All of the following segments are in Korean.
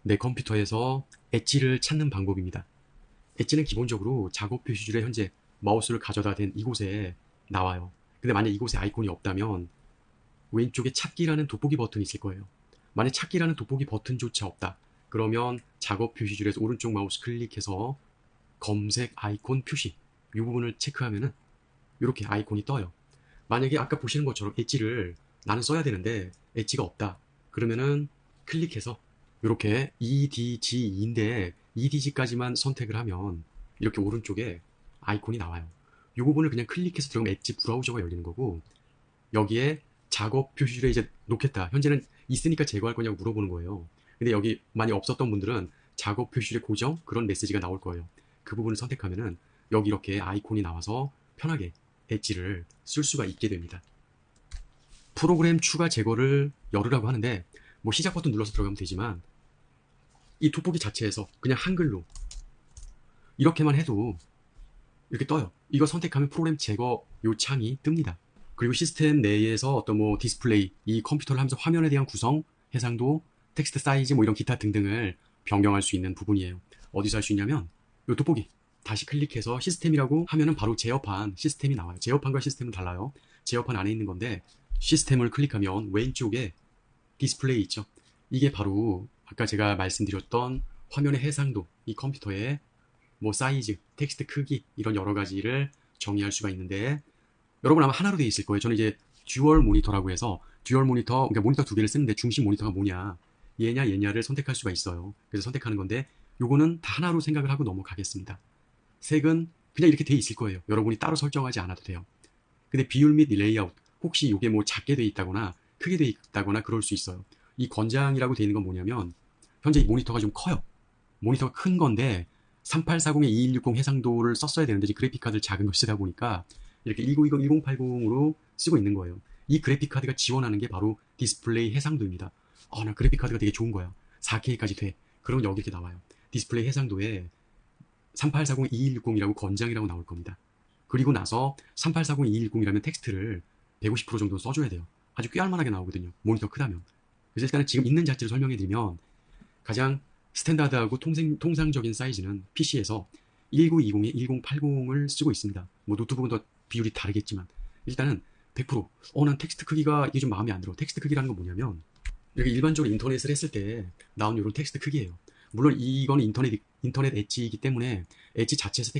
내 컴퓨터에서 엣지를 찾는 방법입니다. 엣지는 기본적으로 작업 표시줄에 현재 마우스를 가져다 댄 이곳에 나와요. 근데 만약 이곳에 아이콘이 없다면 왼쪽에 찾기라는 돋보기 버튼이 있을 거예요. 만약 찾기라는 돋보기 버튼조차 없다. 그러면 작업 표시줄에서 오른쪽 마우스 클릭해서 검색 아이콘 표시 이 부분을 체크하면은 이렇게 아이콘이 떠요. 만약에 아까 보시는 것처럼 엣지를 나는 써야 되는데 엣지가 없다. 그러면은 클릭해서 이렇게 EDG인데 EDG까지만 선택을 하면 이렇게 오른쪽에 아이콘이 나와요. 이 부분을 그냥 클릭해서 들어가면 엣지 브라우저가 열리는 거고, 여기에 작업 표시줄에 이제 놓겠다. 현재는 있으니까 제거할 거냐고 물어보는 거예요. 근데 여기 많이 없었던 분들은 작업 표시줄에 고정 그런 메시지가 나올 거예요. 그 부분을 선택하면은 여기 이렇게 아이콘이 나와서 편하게 엣지를 쓸 수가 있게 됩니다. 프로그램 추가 제거를 열으라고 하는데 뭐 시작 버튼 눌러서 들어가면 되지만 이 돋보기 자체에서 그냥 한글로 이렇게만 해도 이렇게 떠요. 이거 선택하면 프로그램 제거 요 창이 뜹니다. 그리고 시스템 내에서 어떤 뭐 디스플레이, 이 컴퓨터를 하면서 화면에 대한 구성, 해상도, 텍스트 사이즈 뭐 이런 기타 등등을 변경할 수 있는 부분이에요. 어디서 할 수 있냐면 요 돋보기 다시 클릭해서 시스템이라고 하면은 바로 제어판 시스템이 나와요. 제어판과 시스템은 달라요. 제어판 안에 있는 건데 시스템을 클릭하면 왼쪽에 디스플레이 있죠. 이게 바로 아까 제가 말씀드렸던 화면의 해상도, 이 컴퓨터의 뭐 사이즈, 텍스트 크기 이런 여러 가지를 정의할 수가 있는데, 여러분 아마 하나로 되어 있을 거예요. 저는 이제 듀얼 모니터라고 해서 듀얼 모니터, 그러니까 모니터 두 개를 쓰는데 중심 모니터가 뭐냐, 얘냐 얘냐를 선택할 수가 있어요. 그래서 선택하는 건데 요거는 다 하나로 생각을 하고 넘어가겠습니다. 색은 그냥 이렇게 돼 있을 거예요. 여러분이 따로 설정하지 않아도 돼요. 근데 비율 및 레이아웃, 혹시 이게 뭐 작게 돼 있다거나 크게 돼 있다거나 그럴 수 있어요. 이 권장이라고 돼 있는 건 뭐냐면 현재 이 모니터가 좀 커요. 모니터가 큰 건데 3840에 2160 해상도를 썼어야 되는데 이제 그래픽카드를 작은 걸 쓰다 보니까 이렇게 1020, 1080으로 쓰고 있는 거예요. 이 그래픽카드가 지원하는 게 바로 디스플레이 해상도입니다. 나 그래픽카드가 되게 좋은 거야. 4K까지 돼. 그러면 여기 이렇게 나와요. 디스플레이 해상도에 3840, 2160이라고 권장이라고 나올 겁니다. 그리고 나서 3840, 2160이라면 텍스트를 150% 정도 써줘야 돼요. 아주 꽤 할만하게 나오거든요. 모니터 크다면. 그래서 일단은 지금 있는 자체를 설명해드리면 가장 스탠다드하고 통상적인 사이즈는 PC에서 1920에 1080을 쓰고 있습니다. 뭐 노트북은 더 비율이 다르겠지만 일단은 100%. 난 텍스트 크기가 이게 좀 마음에 안 들어. 텍스트 크기라는 건 뭐냐면 이렇게 일반적으로 인터넷을 했을 때 나온 이런 텍스트 크기예요. 물론 이거는 인터넷 엣지이기 때문에 엣지 자체에서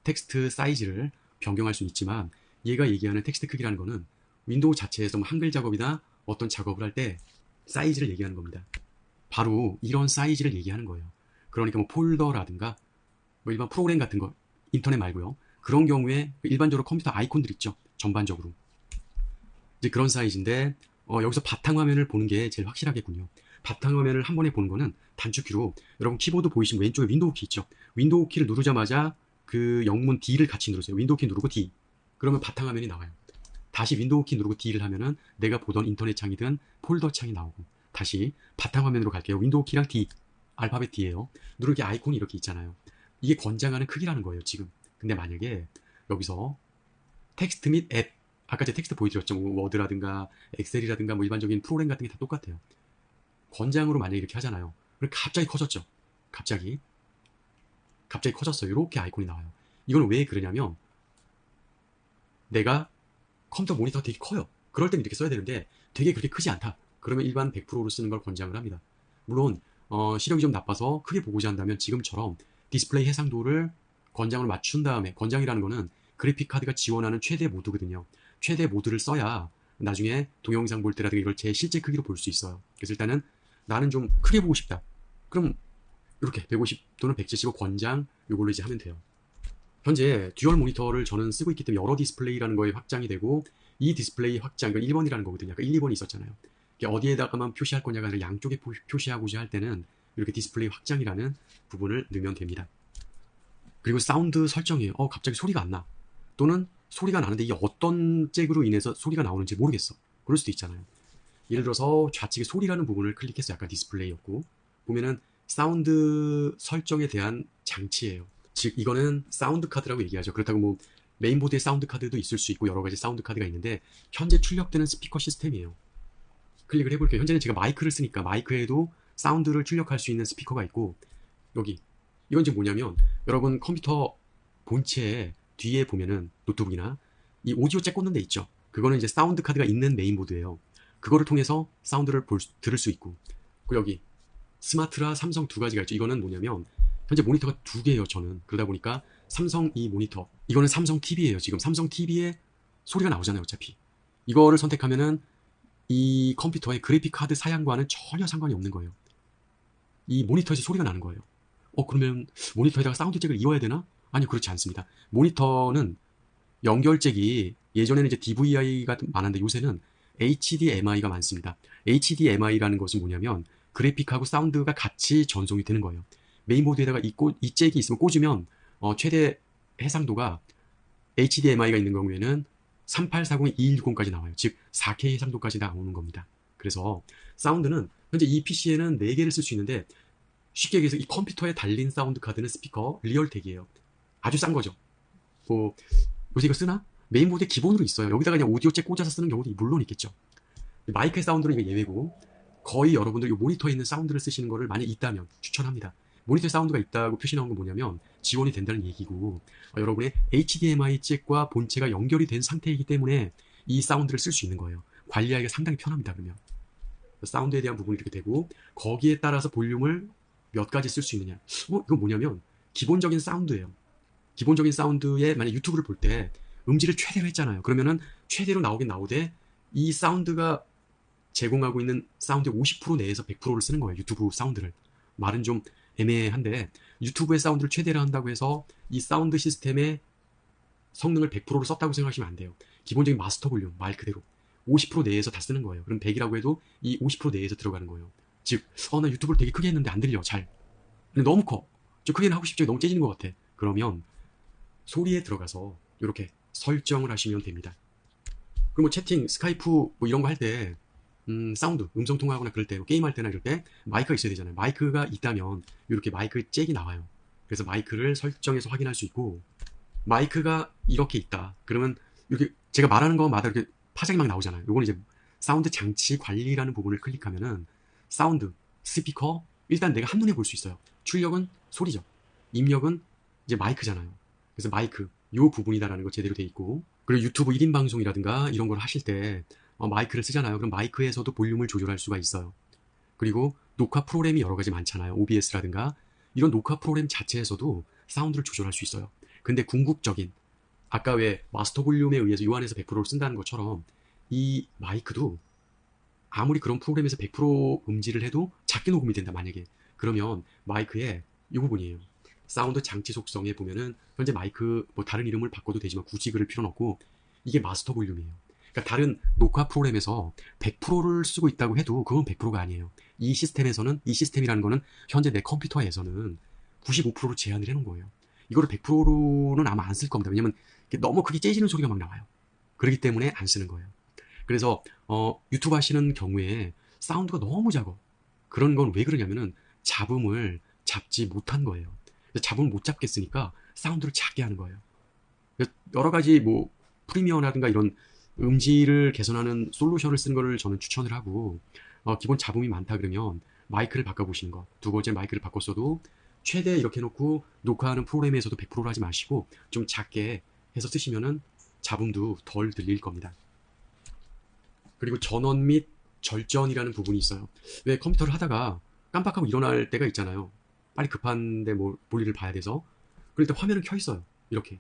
텍스트 사이즈를 변경할 수는 있지만, 얘가 얘기하는 텍스트 크기라는 거는 윈도우 자체에서 뭐 한글 작업이나 어떤 작업을 할 때 사이즈를 얘기하는 겁니다. 바로 이런 사이즈를 얘기하는 거예요. 그러니까 뭐 폴더라든가 뭐 일반 프로그램 같은 거, 인터넷 말고요. 그런 경우에 일반적으로 컴퓨터 아이콘들 있죠. 전반적으로. 이제 그런 사이즈인데 여기서 바탕화면을 보는 게 제일 확실하겠군요. 바탕화면을 한 번에 보는 거는 단축키로, 여러분 키보드 보이시면 왼쪽에 윈도우 키 있죠. 윈도우 키를 누르자마자 그 영문 D를 같이 누르세요. 윈도우 키 누르고 D. 그러면 바탕화면이 나와요. 다시 윈도우 키 누르고 D를 하면은 내가 보던 인터넷 창이든 폴더 창이 나오고, 다시 바탕화면으로 갈게요. 윈도우 키랑 D, 알파벳 D예요. 누르기 아이콘이 이렇게 있잖아요. 이게 권장하는 크기라는 거예요, 지금. 근데 만약에 여기서 텍스트 및 앱, 아까 제가 텍스트 보여드렸죠. 뭐 워드라든가 엑셀이라든가 뭐 일반적인 프로그램 같은 게 다 똑같아요. 권장으로 만약에 이렇게 하잖아요. 그럼 갑자기 커졌죠. 갑자기 커졌어요. 이렇게 아이콘이 나와요. 이건 왜 그러냐면 내가 컴퓨터 모니터가 되게 커요. 그럴 땐 이렇게 써야 되는데 되게 그렇게 크지 않다. 그러면 일반 100%로 쓰는 걸 권장을 합니다. 물론 시력이 좀 나빠서 크게 보고자 한다면 지금처럼 디스플레이 해상도를 권장으로 맞춘 다음에, 권장이라는 거는 그래픽카드가 지원하는 최대 모드거든요. 최대 모드를 써야 나중에 동영상 볼 때라든가 이걸 제 실제 크기로 볼 수 있어요. 그래서 일단은 나는 좀 크게 보고 싶다. 그럼 이렇게 150 또는 170 권장 이걸로 이제 하면 돼요. 현재 듀얼 모니터를 저는 쓰고 있기 때문에 여러 디스플레이라는 거에 확장이 되고, 이 디스플레이 확장, 이건 1번이라는 거거든요. 아까 1, 2번이 있었잖아요. 어디에다가만 표시할 거냐가 아니라 양쪽에 표시하고자 할 때는 이렇게 디스플레이 확장이라는 부분을 넣으면 됩니다. 그리고 사운드 설정이에요. 갑자기 소리가 안 나. 또는 소리가 나는데 이게 어떤 잭으로 인해서 소리가 나오는지 모르겠어. 그럴 수도 있잖아요. 예를 들어서 좌측에 소리라는 부분을 클릭해서 약간 디스플레이였고, 보면은 사운드 설정에 대한 장치예요. 즉 이거는 사운드 카드라고 얘기하죠. 그렇다고 뭐 메인보드에 사운드 카드도 있을 수 있고 여러 가지 사운드 카드가 있는데 현재 출력되는 스피커 시스템이에요. 클릭을 해볼게요. 현재는 제가 마이크를 쓰니까 마이크에도 사운드를 출력할 수 있는 스피커가 있고, 여기 이건 지금 뭐냐면 여러분 컴퓨터 본체에 뒤에 보면은 노트북이나 이 오디오 잭 꽂는 데 있죠. 그거는 이제 사운드 카드가 있는 메인보드예요. 그거를 통해서 사운드를 들을 수 있고, 그리고 여기 스마트라 삼성 두 가지가 있죠. 이거는 뭐냐면 현재 모니터가 두 개예요. 저는 그러다 보니까 삼성 이 모니터, 이거는 삼성 TV예요. 지금 삼성 TV에 소리가 나오잖아요. 어차피 이거를 선택하면은 이 컴퓨터의 그래픽 카드 사양과는 전혀 상관이 없는 거예요. 이 모니터에서 소리가 나는 거예요. 그러면 모니터에다가 사운드 잭을 이어야 되나? 아니요, 그렇지 않습니다. 모니터는 연결잭이 예전에는 이제 DVI가 많았는데 요새는 HDMI가 많습니다. HDMI라는 것은 뭐냐면 그래픽하고 사운드가 같이 전송이 되는 거예요. 메인보드에다가 이 잭이 있으면 꽂으면 최대 해상도가 HDMI가 있는 경우에는 3840, 2160까지 나와요. 즉 4K 해상도까지 나오는 겁니다. 그래서 사운드는 현재 이 PC에는 4개를 쓸 수 있는데, 쉽게 얘기해서 이 컴퓨터에 달린 사운드 카드는 스피커 리얼텍이에요. 아주 싼 거죠. 요새 이거 쓰나? 메인보드에 기본으로 있어요. 여기다가 그냥 오디오 잭 꽂아서 쓰는 경우도 물론 있겠죠. 마이크의 사운드는 이거 예외고, 거의 여러분들 이 모니터에 있는 사운드를 쓰시는 거를 만약 있다면 추천합니다. 모니터에 사운드가 있다고 표시 나온 건 뭐냐면 지원이 된다는 얘기고, 여러분의 HDMI 잭과 본체가 연결이 된 상태이기 때문에 이 사운드를 쓸 수 있는 거예요. 관리하기가 상당히 편합니다. 그러면 사운드에 대한 부분이 이렇게 되고, 거기에 따라서 볼륨을 몇 가지 쓸 수 있느냐. 이거 뭐냐면 기본적인 사운드예요. 기본적인 사운드에 만약 유튜브를 볼 때 음질을 최대로 했잖아요. 그러면은 최대로 나오긴 나오되 이 사운드가 제공하고 있는 사운드의 50% 내에서 100%를 쓰는 거예요. 유튜브 사운드를. 말은 좀 애매한데 유튜브의 사운드를 최대로 한다고 해서 이 사운드 시스템의 성능을 100%를 썼다고 생각하시면 안 돼요. 기본적인 마스터 볼륨 말 그대로 50% 내에서 다 쓰는 거예요. 그럼 100이라고 해도 이 50% 내에서 들어가는 거예요. 즉, 나 유튜브를 되게 크게 했는데 안 들려 잘. 근데 너무 커. 좀 크게는 하고 싶죠. 너무 째지는 것 같아. 그러면 소리에 들어가서 이렇게 설정을 하시면 됩니다. 그리고 뭐 채팅, 스카이프 뭐 이런 거 할 때 사운드, 음성 통화하거나 그럴 때, 뭐 게임할 때나 이럴 때 마이크가 있어야 되잖아요. 마이크가 있다면 이렇게 마이크 잭이 나와요. 그래서 마이크를 설정해서 확인할 수 있고, 마이크가 이렇게 있다. 그러면 이렇게 제가 말하는 거마다 이렇게 파장이 막 나오잖아요. 요거는 이제 사운드 장치 관리라는 부분을 클릭하면은 사운드, 스피커, 일단 내가 한눈에 볼 수 있어요. 출력은 소리죠. 입력은 이제 마이크잖아요. 그래서 마이크, 요 부분이다라는 거 제대로 돼 있고, 그리고 유튜브 1인 방송이라든가 이런 걸 하실 때 마이크를 쓰잖아요. 그럼 마이크에서도 볼륨을 조절할 수가 있어요. 그리고 녹화 프로그램이 여러 가지 많잖아요. OBS라든가 이런 녹화 프로그램 자체에서도 사운드를 조절할 수 있어요. 근데 궁극적인, 아까 왜 마스터 볼륨에 의해서 요 안에서 100%를 쓴다는 것처럼 이 마이크도 아무리 그런 프로그램에서 100% 음질을 해도 작게 녹음이 된다 만약에, 그러면 마이크의 이 부분이에요. 사운드 장치 속성에 보면은 현재 마이크 뭐 다른 이름을 바꿔도 되지만 굳이 그럴 필요는 없고, 이게 마스터 볼륨이에요. 그러니까 다른 녹화 프로그램에서 100%를 쓰고 있다고 해도 그건 100%가 아니에요. 이 시스템에서는, 이 시스템이라는 거는 현재 내 컴퓨터에서는 95%로 제한을 해놓은 거예요. 이거를 100%는 아마 안 쓸 겁니다. 왜냐면 너무 크게 째지는 소리가 막 나와요. 그렇기 때문에 안 쓰는 거예요. 그래서 유튜브 하시는 경우에 사운드가 너무 작아. 그런 건 왜 그러냐면은 잡음을 잡지 못한 거예요. 잡음을 못 잡겠으니까 사운드를 작게 하는 거예요. 여러 가지 뭐 프리미어라든가 이런 음질을 개선하는 솔루션을 쓰는 거를 저는 추천을 하고, 기본 잡음이 많다 그러면 마이크를 바꿔보시는 거. 두 번째, 마이크를 바꿨어도 최대 이렇게 해놓고 녹화하는 프로그램에서도 100%로 하지 마시고 좀 작게 해서 쓰시면은 잡음도 덜 들릴 겁니다. 그리고 전원 및 절전이라는 부분이 있어요. 왜 컴퓨터를 하다가 깜빡하고 일어날 때가 있잖아요. 빨리 급한데 뭐 볼일을 봐야 돼서. 그럴 때 화면은 켜 있어요. 이렇게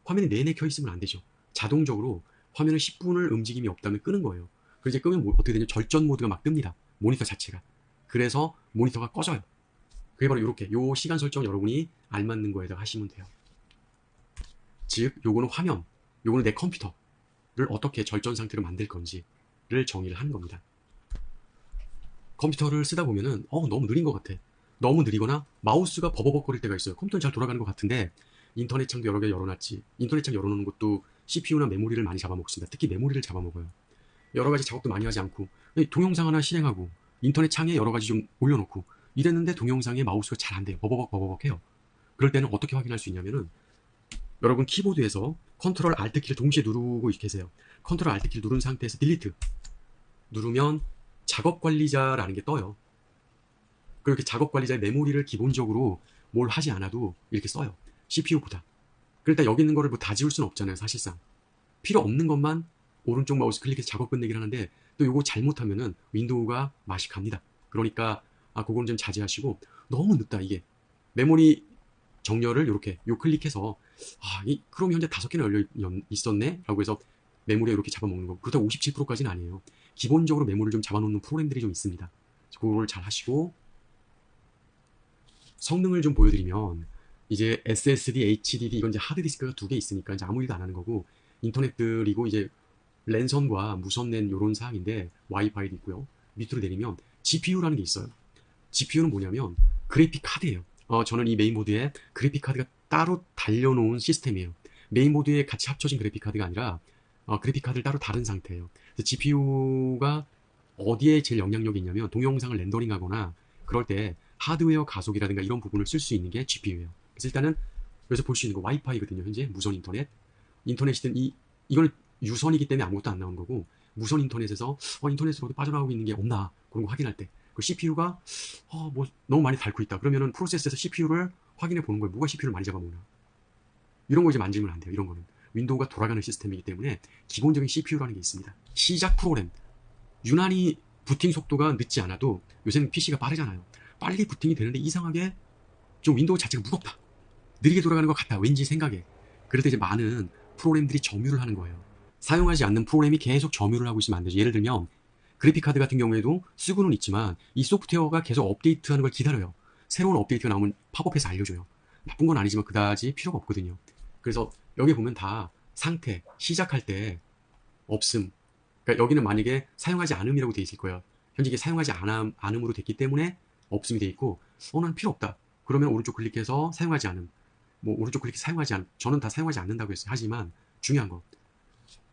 화면이 내내 켜 있으면 안 되죠. 자동적으로 화면을 10분을 움직임이 없다면 끄는 거예요. 그리고 이제 끄면 어떻게 되냐, 절전 모드가 막 뜹니다. 모니터 자체가. 그래서 모니터가 꺼져요. 그게 바로 이렇게 요 시간 설정 여러분이 알맞는 거에다가 하시면 돼요. 즉 요거는 화면, 요거는 내 컴퓨터를 어떻게 절전 상태로 만들 건지를 정의를 하는 겁니다. 컴퓨터를 쓰다 보면은 너무 느린 것 같아. 너무 느리거나 마우스가 버버벅거릴 때가 있어요. 컴퓨터는 잘 돌아가는 것 같은데 인터넷 창도 여러 개 열어놨지. 인터넷 창 열어놓는 것도 CPU나 메모리를 많이 잡아먹습니다. 특히 메모리를 잡아먹어요. 여러 가지 작업도 많이 하지 않고 동영상 하나 실행하고 인터넷 창에 여러 가지 좀 올려놓고 이랬는데 동영상에 마우스가 잘 안 돼요. 버버벅 해요. 그럴 때는 어떻게 확인할 수 있냐면은 여러분 키보드에서 컨트롤 알트 키를 동시에 누르고 계세요. 컨트롤 알트 키를 누른 상태에서 딜리트 누르면 작업 관리자라는 게 떠요. 그렇게 작업 관리자의 메모리를 기본적으로 뭘 하지 않아도 이렇게 써요. CPU보다. 그러니까 여기 있는 거를 뭐 다 지울 수는 없잖아요, 사실상. 필요 없는 것만 오른쪽 마우스 클릭해서 작업 끝내기를 하는데, 또 요거 잘못하면은 윈도우가 맛이 갑니다. 그러니까 그건 좀 자제하시고. 너무 늦다 이게. 메모리 정렬을 이렇게 요 클릭해서 이 크롬이 현재 5개나 열려 있었네 라고 해서 메모리에 이렇게 잡아먹는 거. 그렇다고 57%까지는 아니에요. 기본적으로 메모리를 좀 잡아놓는 프로그램들이 좀 있습니다. 그걸 잘 하시고. 성능을 좀 보여드리면, 이제 SSD, HDD, 이건 이제 하드디스크가 2개 있으니까 이제 아무 일도 안 하는 거고, 인터넷들이고 이제 랜선과 무선랜 요런 사항인데, 와이파이도 있고요. 밑으로 내리면 GPU라는 게 있어요. GPU는 뭐냐면 그래픽 카드예요. 저는 이 메인보드에 그래픽 카드가 따로 달려놓은 시스템이에요. 메인보드에 같이 합쳐진 그래픽 카드가 아니라 그래픽 카드를 따로 다른 상태예요. 그래서 GPU가 어디에 제일 영향력이 있냐면, 동영상을 렌더링하거나 그럴 때 하드웨어 가속이라든가 이런 부분을 쓸 수 있는 게 GPU예요. 그래서 일단은 여기서 볼 수 있는 거 와이파이거든요. 현재 무선 인터넷. 인터넷이든 이건 유선이기 때문에 아무것도 안 나온 거고, 무선 인터넷에서 인터넷으로 어디 빠져나오고 있는 게 없나 그런 거 확인할 때, 그 CPU가 뭐 너무 많이 닳고 있다 그러면은 프로세스에서 CPU를 확인해 보는 거예요. 뭐가 CPU를 많이 잡아먹나. 이런 거 이제 만지면 안 돼요. 이런 거는 윈도우가 돌아가는 시스템이기 때문에 기본적인 CPU라는 게 있습니다. 시작 프로그램. 유난히 부팅 속도가 늦지 않아도 요새는 PC가 빠르잖아요. 빨리 부팅이 되는데 이상하게 좀 윈도우 자체가 무겁다, 느리게 돌아가는 것 같다, 왠지 생각에. 그럴 때 이제 많은 프로그램들이 점유를 하는 거예요. 사용하지 않는 프로그램이 계속 점유를 하고 있으면 안 되죠. 예를 들면 그래픽카드 같은 경우에도 쓰고는 있지만 이 소프트웨어가 계속 업데이트하는 걸 기다려요. 새로운 업데이트가 나오면 팝업해서 알려줘요. 나쁜 건 아니지만 그다지 필요가 없거든요. 그래서 여기 보면 다 상태, 시작할 때 없음. 그러니까 여기는 만약에 사용하지 않음이라고 돼 있을 거예요. 현재 이게 사용하지 않음으로 됐기 때문에 없음이 돼 있고, 난 필요 없다 그러면 오른쪽 클릭해서 사용하지 않음, 뭐 오른쪽 클릭해서 사용하지 않음. 저는 다 사용하지 않는다고 했어요. 하지만 중요한 거,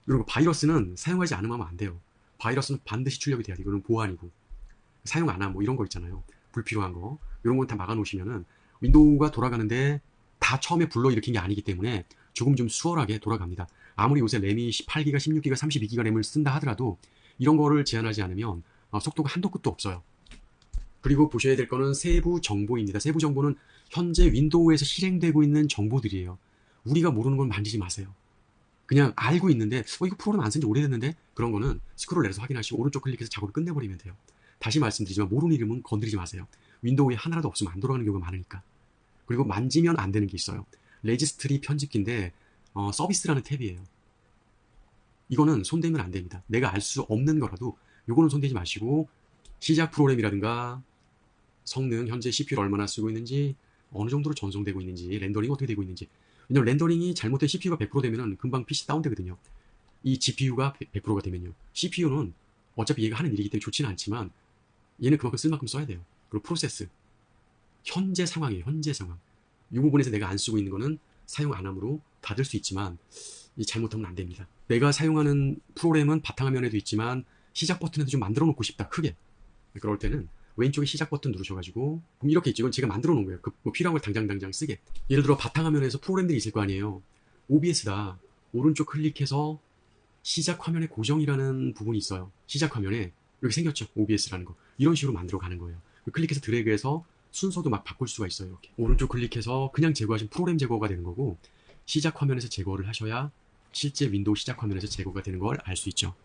이런 거 바이러스는 사용하지 않으면 하면 안 돼요. 바이러스는 반드시 출력이 돼야 돼. 이거는 보안이고. 사용 안 함, 뭐 이런 거 있잖아요. 불필요한 거. 이런 건 다 막아 놓으시면은 윈도우가 돌아가는데 다 처음에 불러일으킨 게 아니기 때문에 조금 좀 수월하게 돌아갑니다. 아무리 요새 램이 18기가, 16기가, 32기가 램을 쓴다 하더라도 이런 거를 제한하지 않으면 속도가 한도 끝도 없어요. 그리고 보셔야 될 거는 세부 정보입니다. 세부 정보는 현재 윈도우에서 실행되고 있는 정보들이에요. 우리가 모르는 건 만지지 마세요. 그냥 알고 있는데 이거 프로그램 안 쓴 지 오래됐는데, 그런 거는 스크롤 내려서 확인하시고 오른쪽 클릭해서 작업을 끝내버리면 돼요. 다시 말씀드리지만 모르는 이름은 건드리지 마세요. 윈도우에 하나라도 없으면 안 돌아가는 경우가 많으니까. 그리고 만지면 안 되는 게 있어요. 레지스트리 편집기인데 서비스라는 탭이에요. 이거는 손대면 안 됩니다. 내가 알 수 없는 거라도 요거는 손대지 마시고, 시작 프로그램이라든가 성능, 현재 CPU를 얼마나 쓰고 있는지, 어느 정도로 전송되고 있는지, 렌더링이 어떻게 되고 있는지. 왜냐면 렌더링이 잘못된 CPU가 100% 되면은 금방 PC 다운되거든요. 이 GPU가 100%가 되면요. CPU는 어차피 얘가 하는 일이기 때문에 좋지는 않지만 얘는 그만큼 쓸 만큼 써야 돼요. 그리고 프로세스. 현재 상황이에요. 현재 상황. 이 부분에서 내가 안 쓰고 있는 거는 사용 안 함으로 닫을 수 있지만 잘못하면 안 됩니다. 내가 사용하는 프로그램은 바탕화면에도 있지만 시작 버튼에도 좀 만들어 놓고 싶다, 크게. 그럴 때는 왼쪽에 시작 버튼 누르셔가지고, 그럼 이렇게 있죠. 이건 제가 만들어 놓은 거예요. 뭐 필요한 걸 당장 쓰게. 예를 들어 바탕화면에서 프로그램들이 있을 거 아니에요. OBS다. 오른쪽 클릭해서 시작 화면에 고정이라는 부분이 있어요. 시작 화면에 이렇게 생겼죠. OBS라는 거. 이런 식으로 만들어 가는 거예요. 클릭해서 드래그해서 순서도 막 바꿀 수가 있어요. 이렇게 오른쪽 클릭해서 그냥 제거하신 프로그램 제거가 되는 거고, 시작 화면에서 제거를 하셔야 실제 윈도우 시작 화면에서 제거가 되는 걸 알 수 있죠.